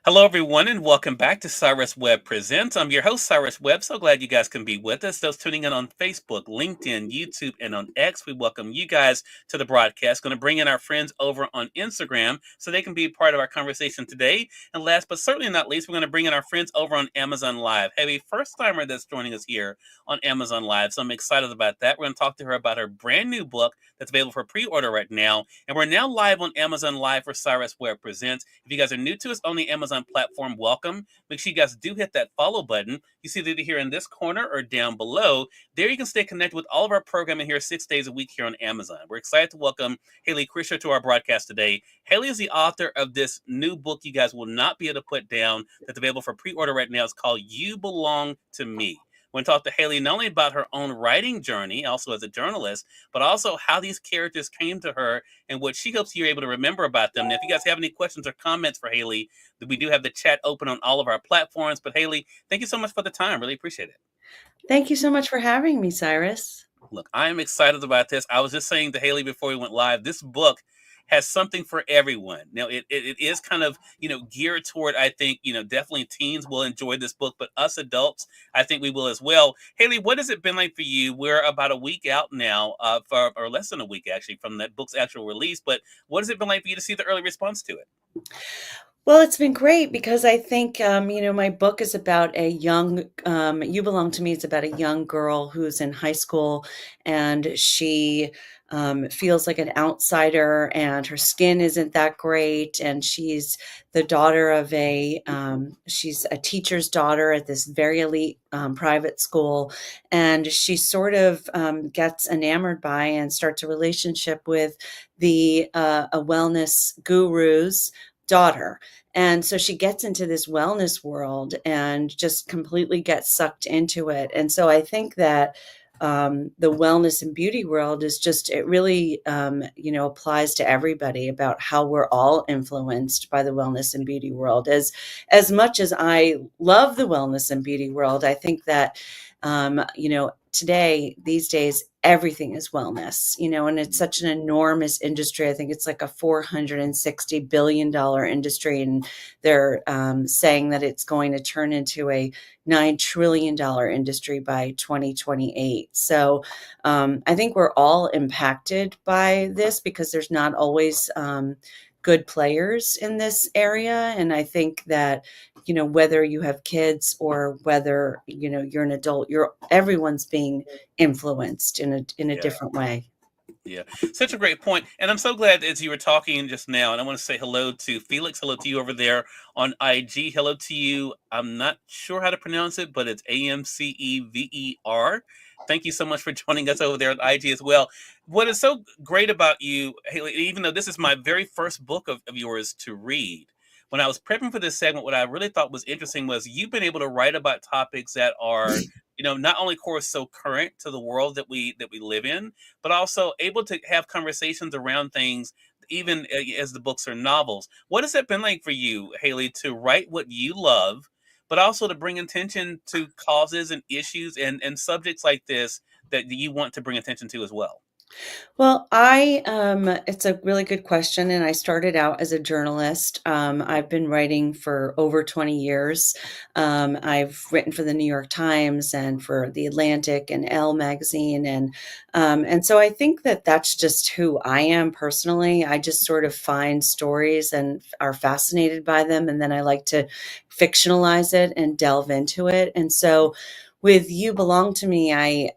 Hello, everyone, and welcome back to Cyrus Webb Presents. I'm your host, Cyrus Webb. So glad you guys can be with us. Those tuning in on Facebook, LinkedIn, YouTube, and on X, we welcome you guys to the broadcast. Going to bring in our friends over on Instagram so they can be part of our conversation today. And last but certainly not least, we're going to bring in our friends over on Amazon Live. Have a first timer that's joining us here on Amazon Live. So I'm excited about that. We're going to talk to her about her brand new book that's available for pre order right now. And we're now live on Amazon Live for Cyrus Webb Presents. If you guys are new to us on the Amazon platform, welcome. Make sure you guys do hit that follow button. You see it either here in this corner or down below. There you can stay connected with all of our programming here 6 days a week here on Amazon. We're excited to welcome Hayley Krischer to our broadcast today. Hayley is the author of this new book you guys will not be able to put down that's available for pre-order right now. It's called You Belong to Me. We're going to talk to Hayley not only about her own writing journey, also as a journalist, but also how these characters came to her and what she hopes you're able to remember about them. Now, if you guys have any questions or comments for Hayley, we do have the chat open on all of our platforms. But Hayley, thank you so much for the time. Really appreciate it. Thank you so much for having me, Cyrus. Look, I am excited about this. I was just saying to Hayley before we went live, this book has something for everyone. Now, it is kind of, geared toward, I think, definitely teens will enjoy this book, but us adults, I think we will as well. Hayley, what has it been like for you? We're about a week out now, or less than a week actually, from that book's actual release. But what has it been like for you to see the early response to it? Well, it's been great because I think, my book is about a young, You Belong to Me. It's about a young girl who's in high school and she feels like an outsider and her skin isn't that great. And she's the daughter of she's a teacher's daughter at this very elite private school. And she sort of gets enamored by and starts a relationship with a wellness guru's daughter. And so she gets into this wellness world and just completely gets sucked into it. And so I think that the wellness and beauty world is just, it really, applies to everybody about how we're all influenced by the wellness and beauty world. As much as I love the wellness and beauty world, I think that, these days, everything is wellness, and it's such an enormous industry. I think it's like a $460 billion industry, and they're saying that it's going to turn into a $9 trillion industry by 2028. So I think we're all impacted by this because there's not always good players in this area. And I think that, whether you have kids or whether, you're an adult, everyone's being influenced in a Yeah. different way. Yeah, such a great point. And I'm so glad as you were talking just now, and I want to say hello to Felix. Hello to you over there on IG. Hello to you. I'm not sure how to pronounce it, but it's AMCEVER. Thank you so much for joining us over there on IG as well. What is so great about you, Haley, even though this is my very first book of yours to read, when I was prepping for this segment, what I really thought was interesting was you've been able to write about topics that are, not only, of course, so current to the world that we live in, but also able to have conversations around things even as the books are novels. What has it been like for you, Haley, to write what you love, but also to bring attention to causes and issues and subjects like this that you want to bring attention to as well? Well, it's a really good question. And I started out as a journalist. I've been writing for over 20 years. I've written for the New York Times and for the Atlantic and Elle magazine. And so I think that that's just who I am personally. I just sort of find stories and are fascinated by them. And then I like to fictionalize it and delve into it. And so with You Belong to Me, I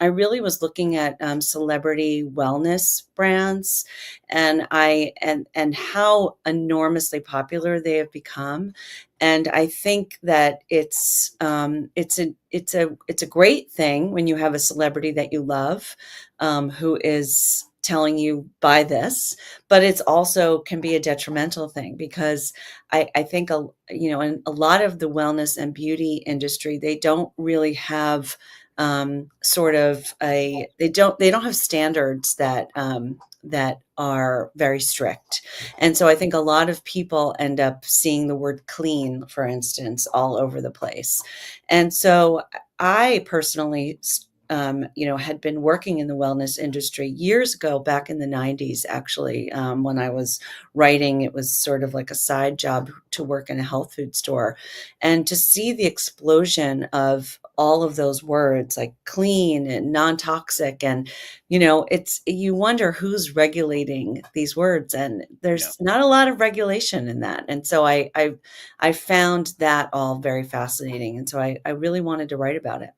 really was looking at celebrity wellness brands, and how enormously popular they have become. And I think that it's a great thing when you have a celebrity that you love, who is telling you buy this, but it's also can be a detrimental thing because I think in a lot of the wellness and beauty industry, they don't really have they don't have standards that are very strict. And so I think a lot of people end up seeing the word clean, for instance, all over the place. And so I personally had been working in the wellness industry years ago, back in the 90s, actually, when I was writing. It was sort of like a side job to work in a health food store. And to see the explosion of all of those words like clean and non-toxic, and you wonder who's regulating these words, and Yeah. there's not a lot of regulation in that. And so I found that all very fascinating, and so I really wanted to write about it.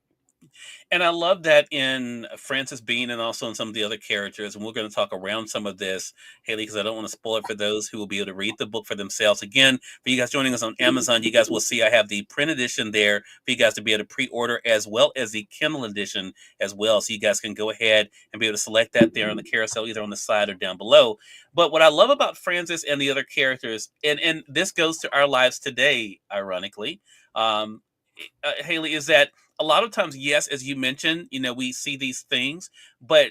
And I love that in Francis Bean and also in some of the other characters. And we're going to talk around some of this, Haley, because I don't want to spoil it for those who will be able to read the book for themselves. Again, for you guys joining us on Amazon, you guys will see I have the print edition there for you guys to be able to pre-order, as well as the Kindle edition as well. So you guys can go ahead and be able to select that there on the carousel, either on the side or down below. But what I love about Francis and the other characters, and this goes to our lives today, ironically, um, Haley, is that a lot of times, yes, as you mentioned, we see these things, but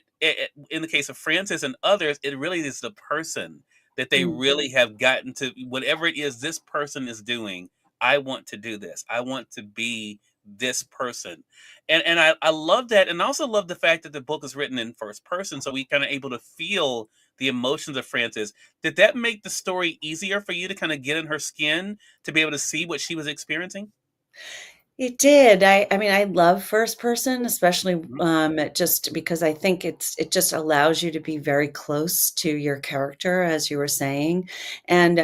in the case of Francis and others, it really is the person that they Mm. really have gotten to, whatever it is this person is doing. I want to do this. I want to be this person. And I love that. And I also love the fact that the book is written in first person. So we kind of able to feel the emotions of Francis. Did that make the story easier for you to kind of get in her skin to be able to see what she was experiencing? It did. I mean, I love first person, especially, Mhm. just because I think it just allows you to be very close to your character, as you were saying. And,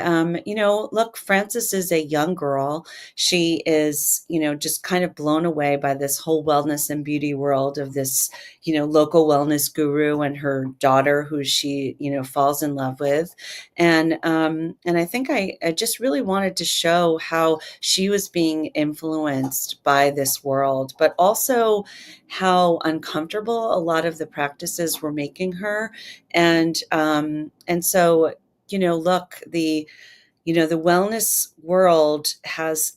look, Frances is a young girl. She is, just kind of blown away by this whole wellness and beauty world of this, local wellness guru and her daughter, who she, falls in love with. And I think I just really wanted to show how she was being influenced by this world, but also how uncomfortable a lot of the practices were making her. And so, look, the wellness world has,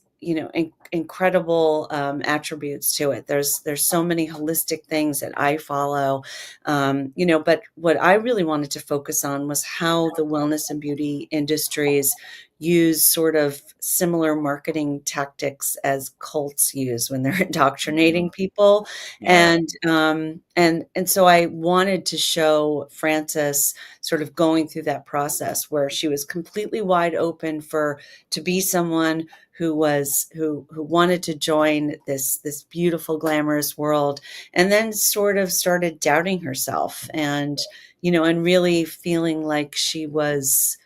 incredible attributes to it. There's so many holistic things that I follow, but what I really wanted to focus on was how the wellness and beauty industries use sort of similar marketing tactics as cults use when they're Mhm. indoctrinating people. Yeah. And so I wanted to show Frances sort of going through that process where she was completely wide open for to be someone who wanted to join this beautiful glamorous world, and then sort of started doubting herself, and really feeling like she was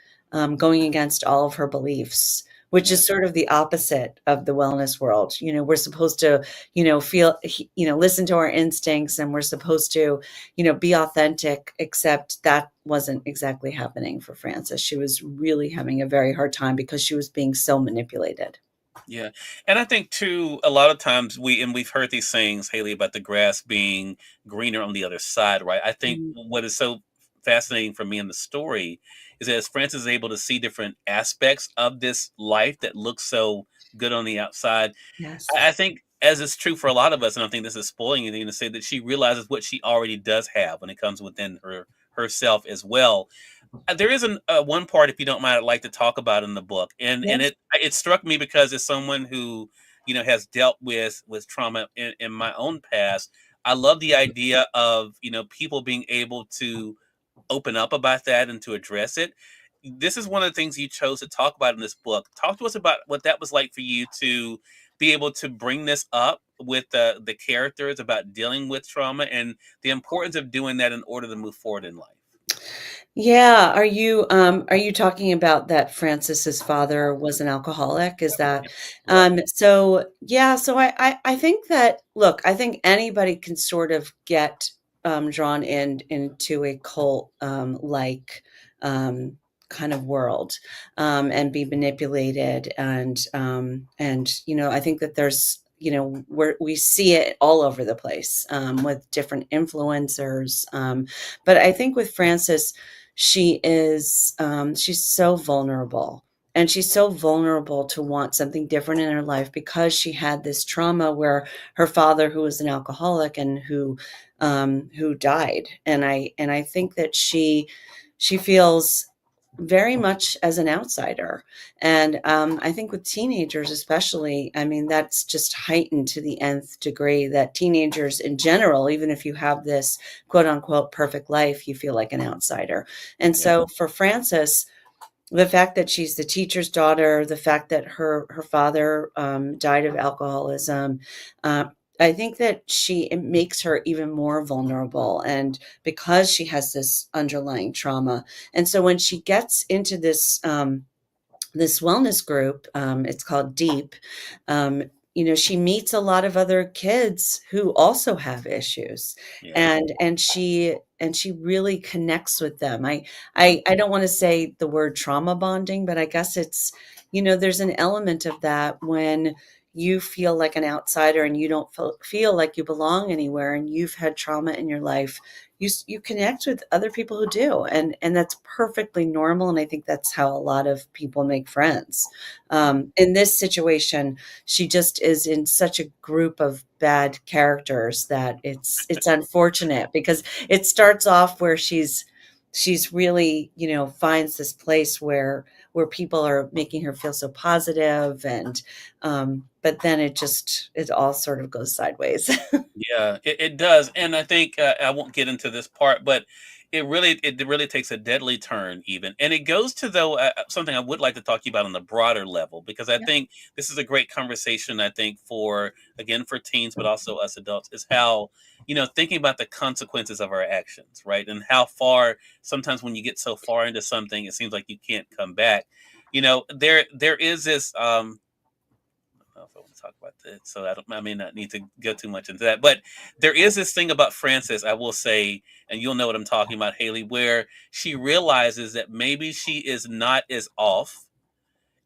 going against all of her beliefs, which Yeah. is sort of the opposite of the wellness world. We're supposed to, feel, listen to our instincts, and we're supposed to, be authentic, except that wasn't exactly happening for Frances. She was really having a very hard time because she was being so manipulated. Yeah. And I think too, a lot of times we've heard these sayings, Haley, about the grass being greener on the other side, right? I think Mm, what is so fascinating for me in the story is that as Francis is able to see different aspects of this life that looks so good on the outside, yes. I think as is true for a lot of us, and I think this is spoiling anything to say that she realizes what she already does have when it comes within herself as well. There is one part, if you don't mind, I'd like to talk about in the book, and Yes. it struck me because as someone who has dealt with trauma in my own past, I love the idea of people being able to open up about that and to address it. This is one of the things you chose to talk about in this book. Talk to us about what that was like for you to be able to bring this up with the characters about dealing with trauma and the importance of doing that in order to move forward in life. Yeah, are you talking about that Francis's father was an alcoholic? Is that Correct. so yeah, so I think that, look, I think anybody can sort of get drawn into a cult like um kind of world, and be manipulated, and I think that there's, where we see it all over the place, with different influencers, but I think with Francis, she's so vulnerable, and she's so vulnerable to want something different in her life because she had this trauma where her father, who was an alcoholic and who died. And I think that she feels very much as an outsider. And I think with teenagers, especially, I mean, that's just heightened to the nth degree that teenagers in general, even if you have this quote unquote perfect life, you feel like an outsider. And Yeah. so for Frances, the fact that she's the teacher's daughter, the fact that her father died of alcoholism, uh, I think that it makes her even more vulnerable, and because she has this underlying trauma, and so when she gets into this wellness group, it's called Deep. Um, she meets a lot of other kids who also have issues, Yeah. and she really connects with them. I Mm. I don't want to say the word trauma bonding, but I guess there's an element of that when you feel like an outsider and you don't feel like you belong anywhere, and you've had trauma in your life. You connect with other people who do, and that's perfectly normal, and I think that's how a lot of people make friends. Mm. In this situation, she just is in such a group of bad characters that it's unfortunate, because it starts off where she's really, finds this place where people are making her feel so positive, and but then it all sort of goes sideways. Yeah, it does, and I think I won't get into this part, but it really takes a deadly turn, even, and it goes to though something I would like to talk to you about on the broader level, because I Yeah. think this is a great conversation. I think for again for teens, but also us adults, is how thinking about the consequences of our actions, right, and how far sometimes when you get so far into something, it seems like you can't come back. There is this. Know if I want to talk about that. So I may not need to go too much into that. But there is this thing about Frances, I will say, and you'll know what I'm talking about, Haley, where she realizes that maybe she is not as off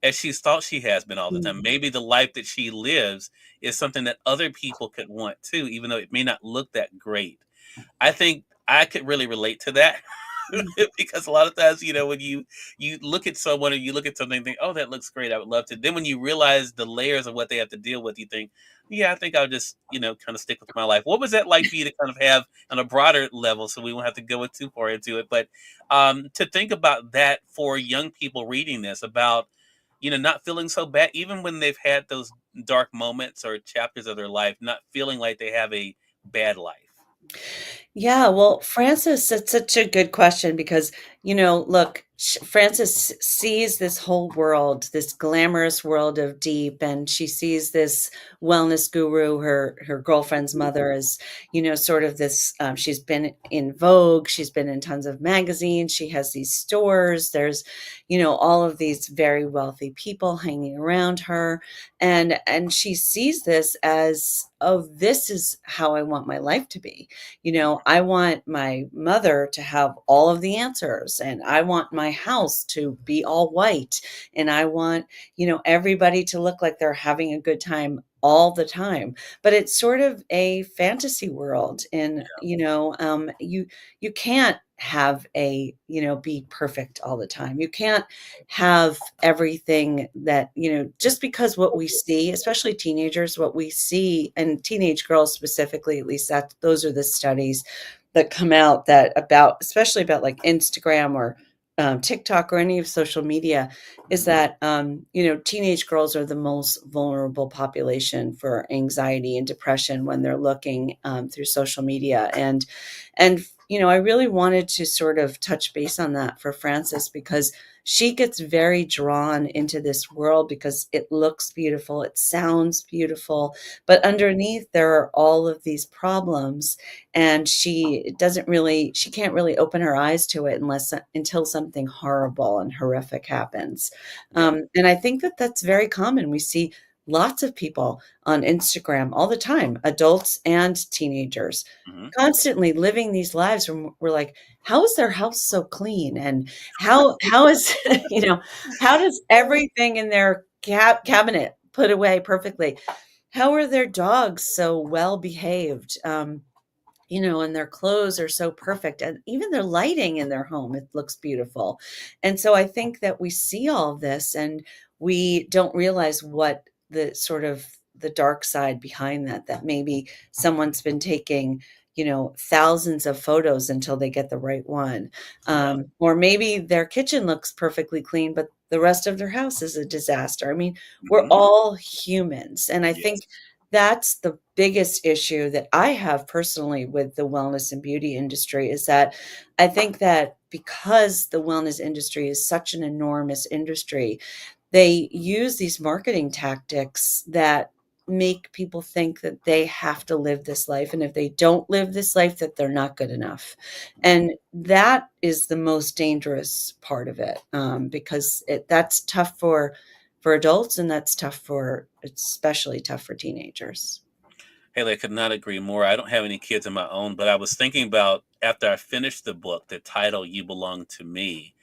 as she's thought she has been all the time. Mm. Maybe the life that she lives is something that other people could want too, even though it may not look that great. I think I could really relate to that. Mm. Because a lot of times, when you look at someone or you look at something and think, oh, that looks great, I would love to. Then when you realize the layers of what they have to deal with, you think, yeah, I think I'll just kind of stick with my life. What was that like for you to kind of have on a broader level, so we won't have to go too far into it, but to think about that for young people reading this, about not feeling so bad even when they've had those dark moments or chapters of their life, not feeling like they have a bad life. Yeah, well, Frances, that's such a good question because, look, Frances sees this whole world, this glamorous world of Deep, and she sees this wellness guru, her girlfriend's mother is, sort of this. She's been in Vogue, she's been in tons of magazines, she has these stores. There's, all of these very wealthy people hanging around her, and she sees this as, oh, this is how I want my life to be. I want my mother to have all of the answers, and I want my house to be all white, and I want, everybody to look like they're having a good time all the time. But it's sort of a fantasy world, and you can't have be perfect all the time. You can't have everything that, just because what we see, especially teenagers, what we see, and teenage girls specifically, at least that those are the studies that come out, that about, especially about like Instagram or TikTok or any of social media, is that teenage girls are the most vulnerable population for anxiety and depression when they're looking through social media. And I really wanted to sort of touch base on that for Frances, because she gets very drawn into this world because it looks beautiful, it sounds beautiful, but underneath there are all of these problems, and she can't really open her eyes to it until something horrible and horrific happens. Yeah. And I think that that's very common. We see lots of people on Instagram all the time, adults and teenagers, Hmm. constantly living these lives where we're like, how is their house so clean? And how is how does everything in their cabinet put away perfectly? How are their dogs so well behaved? And their clothes are so perfect, and even their lighting in their home, it looks beautiful. And so I think that we see all of this, and we don't realize what the sort of the dark side behind that maybe someone's been taking, thousands of photos until they get the right one. Yeah. Or maybe their kitchen looks perfectly clean, but the rest of their house is a disaster. I mean, we're Hmm. all humans. And I think Yes. that's the biggest issue that I have personally with the wellness and beauty industry is that I think that because the wellness industry is such an enormous industry, they use these marketing tactics that make people think that they have to live this life, and if they don't live this life, that they're not good enough. And that is the most dangerous part of it, because that's tough for adults, and that's tough for it's especially tough for teenagers. Haley, I could not agree more. I don't have any kids of my own, but I was thinking about after I finished the book, the title "You Belong to Me."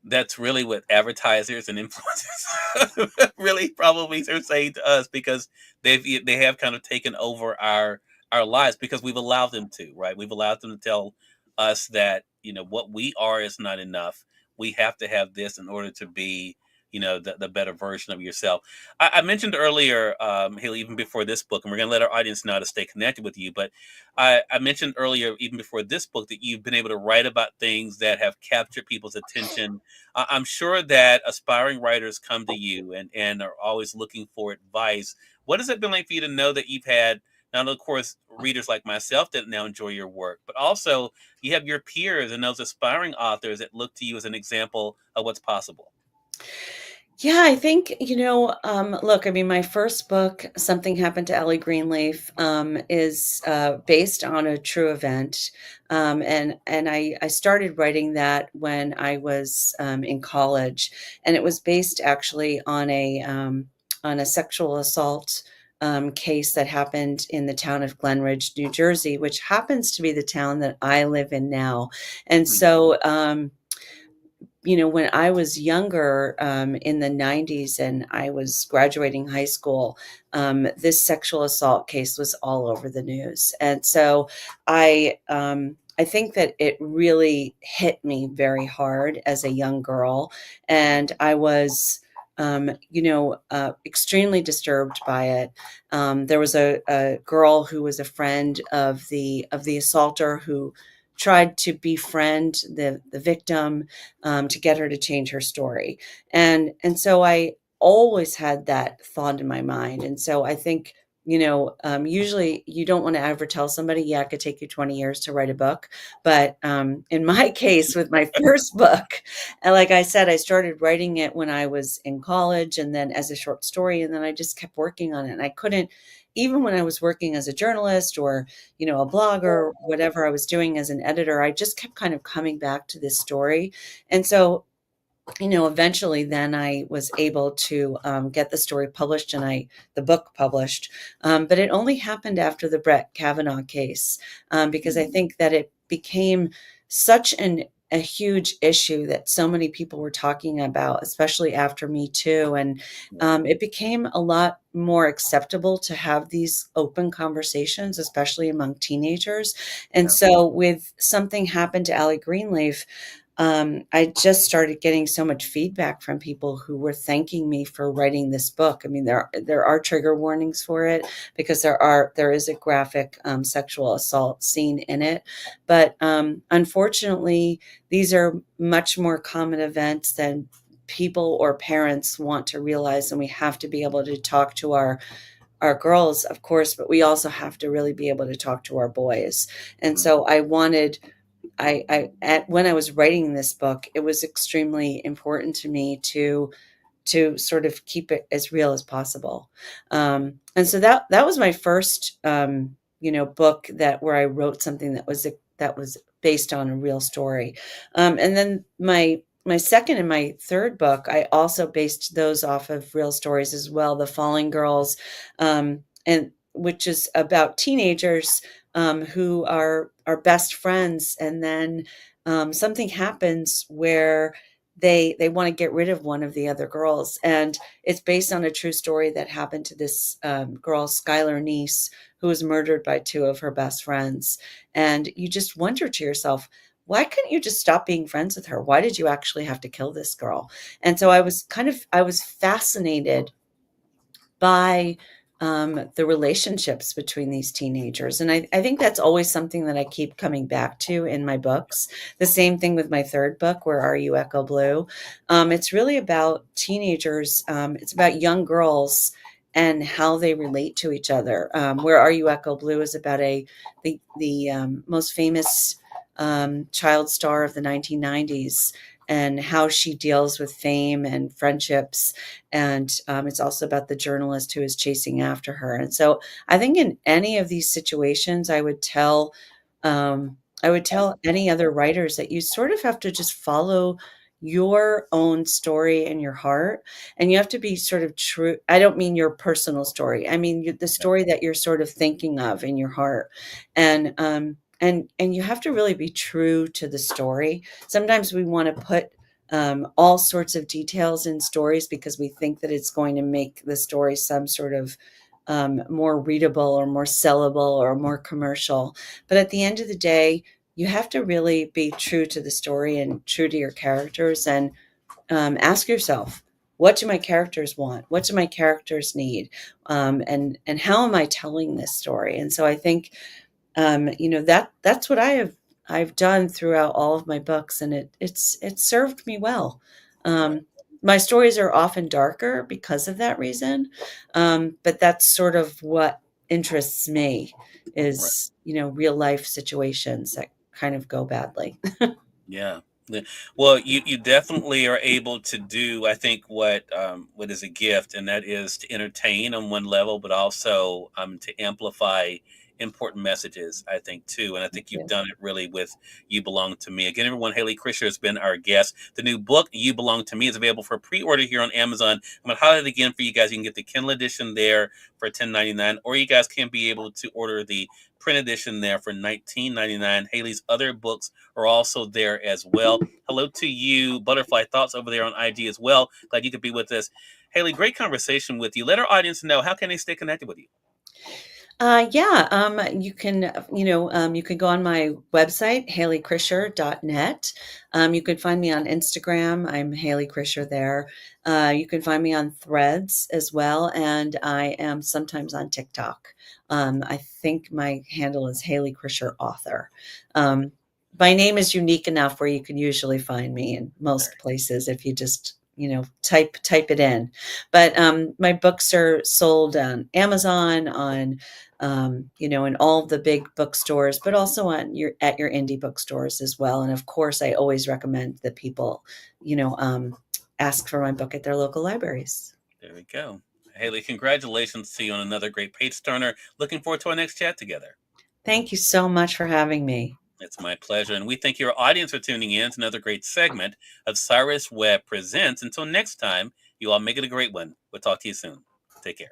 That's really what advertisers and influencers really probably are saying to us because they have kind of taken over our lives because we've allowed them to, right? We've allowed them to tell us that, what we are is not enough. We have to have this in order to be, the better version of yourself. I mentioned earlier, Haley, even before this book, and we're going to let our audience know how to stay connected with you, but I mentioned earlier, even before this book, that you've been able to write about things that have captured people's attention. I'm sure that aspiring writers come to you and are always looking for advice. What has it been like for you to know that you've had not only, of course, readers like myself that now enjoy your work, but also you have your peers and those aspiring authors that look to you as an example of what's possible? Yeah, I think, look, I mean, my first book, Something Happened to Ellie Greenleaf, is based on a true event. And I started writing that when I was in college. And it was based actually on a sexual assault case that happened in the town of Glenridge, New Jersey, which happens to be the town that I live in now. And Hmm. so, when I was younger, in the 90s and I was graduating high school, this sexual assault case was all over the news. And so I think that it really hit me very hard as a young girl. And I was, extremely disturbed by it. There was a girl who was a friend of the assaulter who tried to befriend the victim, to get her to change her story. And so I always had that thought in my mind. And so I think, usually you don't want to ever tell somebody, yeah, it could take you 20 years to write a book. But in my case, with my first book, and like I said, I started writing it when I was in college and then as a short story. And then I just kept working on it. And I couldn't, even when I was working as a journalist or, a blogger, whatever I was doing as an editor, I just kept kind of coming back to this story. And so, eventually then I was able to get the story published and the book published. But it only happened after the Brett Kavanaugh case, because I think that it became such a huge issue that so many people were talking about, especially after Me Too. And Yeah. it became a lot more acceptable to have these open conversations, especially among teenagers. And Yeah. so with Something Happened to Allie Greenleaf, I just started getting so much feedback from people who were thanking me for writing this book. I mean, there are trigger warnings for it because there is a graphic sexual assault scene in it, but unfortunately, these are much more common events than people or parents want to realize, and we have to be able to talk to our girls, of course, but we also have to really be able to talk to our boys. And Mm. so I wanted when I was writing this book, it was extremely important to me to sort of keep it as real as possible. And so that was my first, book where I wrote something that was based on a real story. And then my second and my third book, I also based those off of real stories as well. The Falling Girls, and which is about teenagers who are best friends, and then something happens where they want to get rid of one of the other girls, and it's based on a true story that happened to this girl, Skylar Neese, who was murdered by two of her best friends. And you just wonder to yourself, why couldn't you just stop being friends with her? Why did you actually have to kill this girl? And so Yeah. I was fascinated by the relationships between these teenagers. And I think that's always something that I keep coming back to in my books. The same thing with my third book, Where Are You, Echo Blue? It's really about teenagers. It's about young girls and how they relate to each other. Where Are You, Echo Blue is about the most famous child star of the 1990s and how she deals with fame and friendships. And it's also about the journalist who is chasing after her. And so I think in any of these situations, I would tell any other writers that you sort of have to just follow your own story in your heart, and you have to be sort of true. I don't mean your personal story. I mean the story that you're sort of thinking of in your heart. And you have to really be true to the story. Sometimes we want to put all sorts of details in stories because we think that it's going to make the story some sort of more readable or more sellable or more commercial. But at the end of the day, you have to really be true to the story and true to your characters, and ask yourself, what do my characters want? What do my characters need? And how am I telling this story? And so I think that's what I've done throughout all of my books, and it's served me well. Right. My stories are often darker because of that reason, but that's sort of what interests me Right. is real life situations that kind of go badly. Yeah. Yeah. Well, you definitely are able to do, I think, what is a gift, and that is to entertain on one level, but also to amplify important messages, I think, too. And I Thank think you've you. done it really with You Belong to Me. Again, everyone, Hayley Krischer has been our guest. The new book, You Belong to Me, is available for pre-order here on Amazon. I'm going to highlight it again for you guys. You can get the Kindle edition there for $10.99, or you guys can be able to order the print edition there for $19.99. Hayley's other books are also there as well. Hello to you, Butterfly Thoughts, over there on IG as well. Glad you could be with us. Hayley, great conversation with you. Let our audience know, how can they stay connected with you? Yeah, you can go on my website, HayleyKrischer.net. You can find me on Instagram. I'm Hayley Krischer there. You can find me on Threads as well, and I am sometimes on TikTok. I think my handle is Hayley Krischer Author. Um, my name is unique enough where you can usually find me in most places if you just type it in. But my books are sold on Amazon, on in all the big bookstores, but also at your indie bookstores as well. And of course, I always recommend that people, ask for my book at their local libraries. There we go. Hayley, congratulations to you on another great page turner. Looking forward to our next chat together. Thank you so much for having me. It's my pleasure. And we thank your audience for tuning in to another great segment of Cyrus Webb Presents. Until next time, you all make it a great one. We'll talk to you soon. Take care.